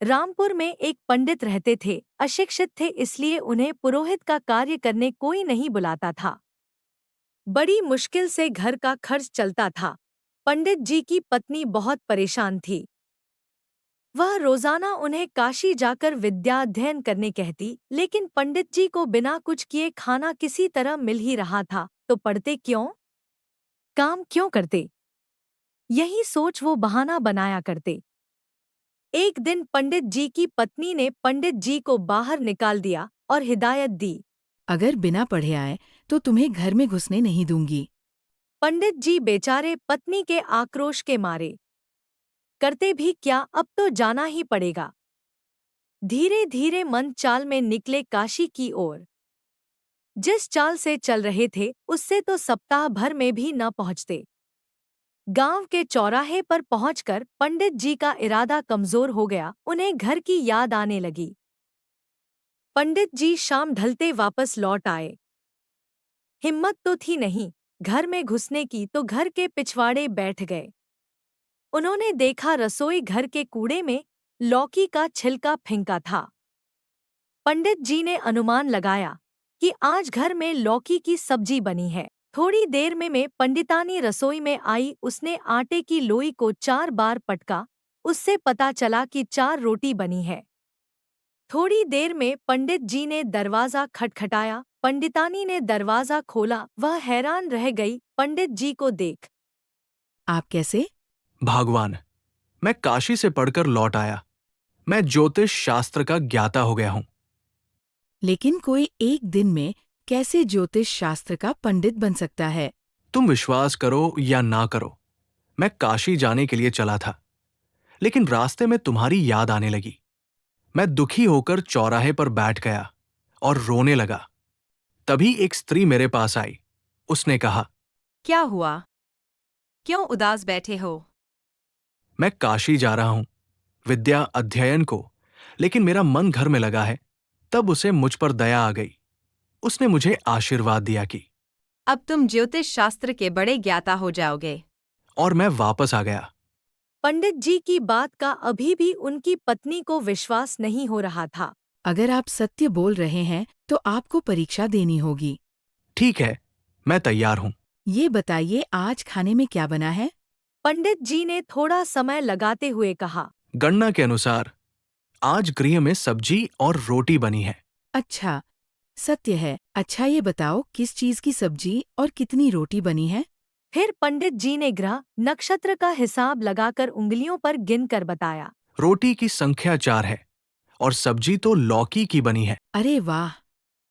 रामपुर में एक पंडित रहते थे। अशिक्षित थे, इसलिए उन्हें पुरोहित का कार्य करने कोई नहीं बुलाता था। बड़ी मुश्किल से घर का खर्च चलता था। पंडित जी की पत्नी बहुत परेशान थी। वह रोजाना उन्हें काशी जाकर विद्या अध्ययन करने कहती, लेकिन पंडित जी को बिना कुछ किए खाना किसी तरह मिल ही रहा था, तो पढ़ते क्यों, काम क्यों करते? यही सोच वो बहाना बनाया करते। एक दिन पंडित जी की पत्नी ने पंडित जी को बाहर निकाल दिया और हिदायत दी। अगर बिना पढ़े आए तो तुम्हें घर में घुसने नहीं दूंगी। पंडित जी बेचारे पत्नी के आक्रोश के मारे करते भी क्या, अब तो जाना ही पड़ेगा। धीरे धीरे मन चाल में निकले काशी की ओर। जिस चाल से चल रहे थे उससे तो सप्ताह भर में भी न पहुंचते। गांव के चौराहे पर पहुंचकर पंडित जी का इरादा कमजोर हो गया। उन्हें घर की याद आने लगी। पंडित जी शाम ढलते वापस लौट आए। हिम्मत तो थी नहीं घर में घुसने की, तो घर के पिछवाड़े बैठ गए। उन्होंने देखा रसोई घर के कूड़े में लौकी का छिलका फेंका था। पंडित जी ने अनुमान लगाया कि आज घर में लौकी की सब्जी बनी है। थोड़ी देर में पंडितानी रसोई में आई। उसने आटे की लोई को 4 बार पटका। उससे पता चला कि 4 रोटी बनी है। थोड़ी देर में पंडित जी ने दरवाजा खटखटाया। पंडितानी ने दरवाजा खोला। वह हैरान रह गई पंडित जी को देख। आप कैसे? भगवान, मैं काशी से पढ़कर लौट आया। मैं ज्योतिष शास्त्र का ज्ञाता हो गया हूं। लेकिन कोई एक दिन में कैसे ज्योतिष शास्त्र का पंडित बन सकता है? तुम विश्वास करो या ना करो, मैं काशी जाने के लिए चला था, लेकिन रास्ते में तुम्हारी याद आने लगी। मैं दुखी होकर चौराहे पर बैठ गया और रोने लगा। तभी एक स्त्री मेरे पास आई। उसने कहा, क्या हुआ? क्यों उदास बैठे हो? मैं काशी जा रहा हूं विद्या अध्ययन को, लेकिन मेरा मन घर में लगा है। तब उसे मुझ पर दया आ गई। उसने मुझे आशीर्वाद दिया कि अब तुम ज्योतिष शास्त्र के बड़े ज्ञाता हो जाओगे। और मैं वापस आ गया। पंडित जी की बात का अभी भी उनकी पत्नी को विश्वास नहीं हो रहा था। अगर आप सत्य बोल रहे हैं तो आपको परीक्षा देनी होगी। ठीक है, मैं तैयार हूं। ये बताइए आज खाने में क्या बना है? पंडित जी ने थोड़ा समय लगाते हुए कहा। गणना के अनुसार आज गृह में सब्जी और रोटी बनी है। अच्छा, सत्य है। अच्छा ये बताओ किस चीज की सब्जी और कितनी रोटी बनी है? फिर पंडित जी ने ग्रह नक्षत्र का हिसाब लगाकर उंगलियों पर गिनकर बताया। रोटी की संख्या 4 है और सब्जी तो लौकी की बनी है। अरे वाह,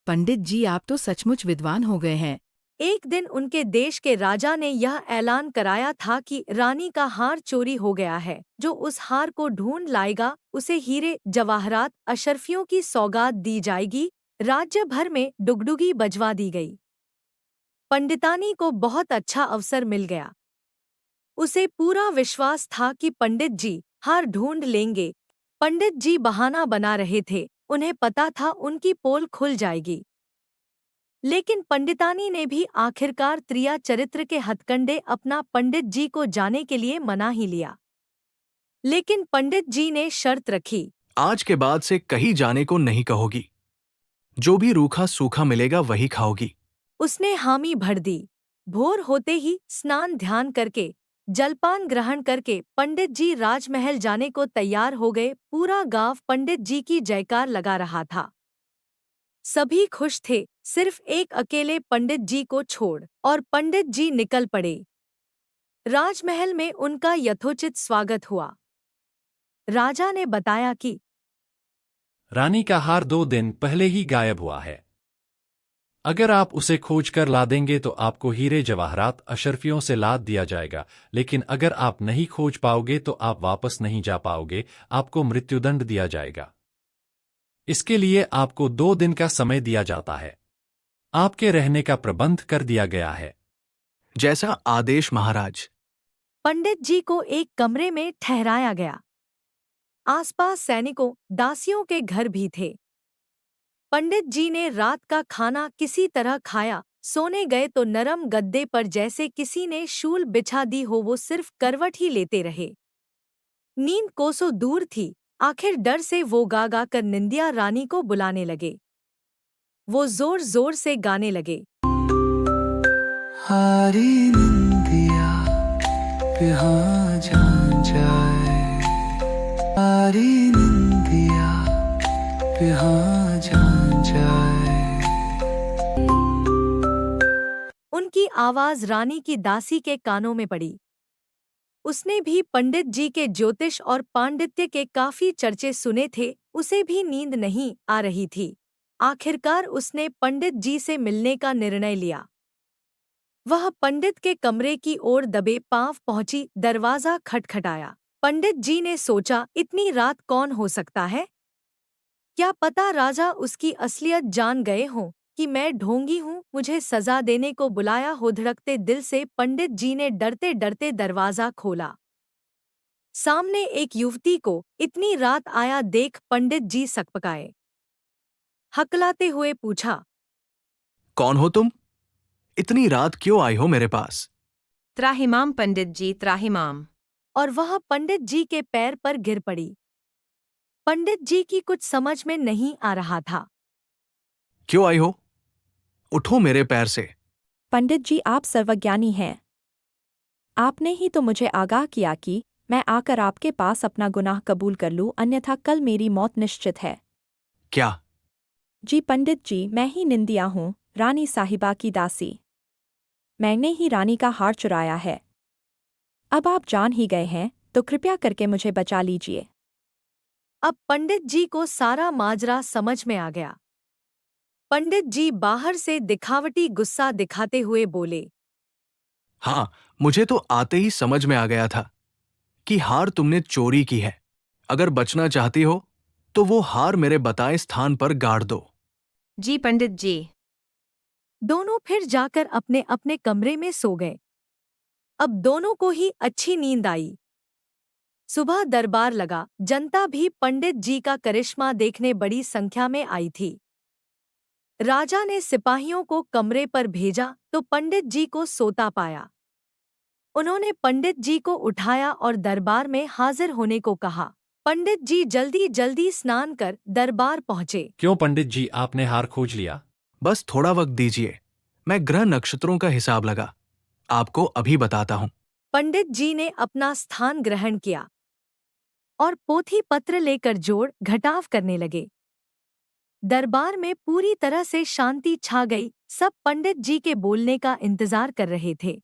पंडित जी आप तो सचमुच विद्वान हो गए हैं। एक दिन उनके देश के राजा ने यह ऐलान कराया था कि रानी का हार चोरी हो गया है। जो उस हार को ढूंढ लाएगा उसे हीरे जवाहरात अशर्फियों की सौगात दी जाएगी। राज्य भर में डुगडुगी बजवा दी गई। पंडितानी को बहुत अच्छा अवसर मिल गया। उसे पूरा विश्वास था कि पंडित जी हार ढूंढ लेंगे। पंडित जी बहाना बना रहे थे। उन्हें पता था उनकी पोल खुल जाएगी। लेकिन पंडितानी ने भी आखिरकार त्रिया चरित्र के हथकंडे अपना पंडित जी को जाने के लिए मना ही लिया। लेकिन पंडित जी ने शर्त रखी। आज के बाद से कहीं जाने को नहीं कहोगी। जो भी रूखा सूखा मिलेगा वही खाओगी। उसने हामी भर दी। भोर होते ही स्नान ध्यान करके जलपान ग्रहण करके पंडित जी राजमहल जाने को तैयार हो गए। पूरा गांव पंडित जी की जयकार लगा रहा था। सभी खुश थे, सिर्फ एक अकेले पंडित जी को छोड़, और पंडित जी निकल पड़े। राजमहल में उनका यथोचित स्वागत हुआ। राजा ने बताया कि रानी का हार 2 दिन पहले ही गायब हुआ है। अगर आप उसे खोज कर ला देंगे तो आपको हीरे जवाहरात अशर्फियों से लाद दिया जाएगा, लेकिन अगर आप नहीं खोज पाओगे तो आप वापस नहीं जा पाओगे। आपको मृत्युदंड दिया जाएगा। इसके लिए आपको 2 दिन का समय दिया जाता है। आपके रहने का प्रबंध कर दिया गया है। जैसा आदेश महाराज। पंडित जी को एक कमरे में ठहराया गया। आसपास सैनिकों दासियों के घर भी थे। पंडित जी ने रात का खाना किसी तरह खाया। सोने गए तो नरम गद्दे पर जैसे किसी ने शूल बिछा दी हो। वो सिर्फ करवट ही लेते रहे। नींद कोसों दूर थी। आखिर डर से वो गा गा कर निंदिया रानी को बुलाने लगे। वो जोर जोर से गाने लगे। हारी निंदिया पे हाँ जान जाए, हारी निंदिया पे हाँ जान जाए। उनकी आवाज रानी की दासी के कानों में पड़ी। उसने भी पंडित जी के ज्योतिष और पांडित्य के काफी चर्चे सुने थे। उसे भी नींद नहीं आ रही थी। आखिरकार उसने पंडित जी से मिलने का निर्णय लिया। वह पंडित के कमरे की ओर दबे पांव पहुंची। दरवाजा खटखटाया। पंडित जी ने सोचा, इतनी रात कौन हो सकता है? क्या पता राजा उसकी असलियत जान गए हों कि मैं ढोंगी हूँ, मुझे सजा देने को बुलाया हो। धड़कते दिल से पंडित जी ने डरते डरते दरवाजा खोला। सामने एक युवती को इतनी रात आया देख पंडित जी सकपकाए। हकलाते हुए पूछा, कौन हो तुम? इतनी रात क्यों आई हो मेरे पास? त्राहिमाम पंडित जी, त्राहिमाम। और वह पंडित जी के पैर पर गिर पड़ी। पंडित जी की कुछ समझ में नहीं आ रहा था। क्यों आई हो? उठो मेरे पैर से। पंडित जी, आप सर्वज्ञानी हैं। आपने ही तो मुझे आगाह किया कि मैं आकर आपके पास अपना गुनाह कबूल कर लूं, अन्यथा कल मेरी मौत निश्चित है। क्या? जी पंडित जी, मैं ही निंदिया हूँ, रानी साहिबा की दासी। मैंने ही रानी का हार चुराया है। अब आप जान ही गए हैं तो कृपया करके मुझे बचा लीजिए। अब पंडित जी को सारा माजरा समझ में आ गया। पंडित जी बाहर से दिखावटी गुस्सा दिखाते हुए बोले, हाँ, मुझे तो आते ही समझ में आ गया था कि हार तुमने चोरी की है। अगर बचना चाहती हो तो वो हार मेरे बताए स्थान पर गाड़ दो। जी पंडित जी। दोनों फिर जाकर अपने अपने कमरे में सो गए। अब दोनों को ही अच्छी नींद आई। सुबह दरबार लगा। जनता भी पंडित जी का करिश्मा देखने बड़ी संख्या में आई थी। राजा ने सिपाहियों को कमरे पर भेजा तो पंडित जी को सोता पाया। उन्होंने पंडित जी को उठाया और दरबार में हाजिर होने को कहा। पंडित जी जल्दी जल्दी स्नान कर दरबार पहुंचे। क्यों पंडित जी, आपने हार खोज लिया? बस थोड़ा वक्त दीजिए, मैं ग्रह नक्षत्रों का हिसाब लगा आपको अभी बताता हूं। पंडित जी ने अपना स्थान ग्रहण किया और पोथी पत्र लेकर जोड़ घटाव करने लगे। दरबार में पूरी तरह से शांति छा गई। सब पंडित जी के बोलने का इंतजार कर रहे थे।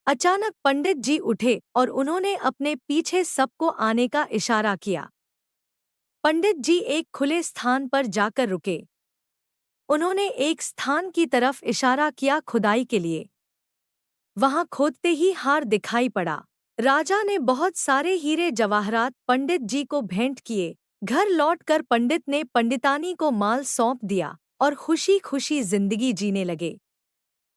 अचानक पंडित जी उठे और उन्होंने अपने पीछे सबको आने का इशारा किया। पंडित जी एक खुले स्थान पर जाकर रुके। उन्होंने एक स्थान की तरफ इशारा किया, खुदाई के लिए। वहां खोदते ही हार दिखाई पड़ा। राजा ने बहुत सारे हीरे जवाहरात पंडित जी को भेंट किए। घर लौटकर पंडित ने पंडितानी को माल सौंप दिया और खुशी खुशी जिंदगी जीने लगे।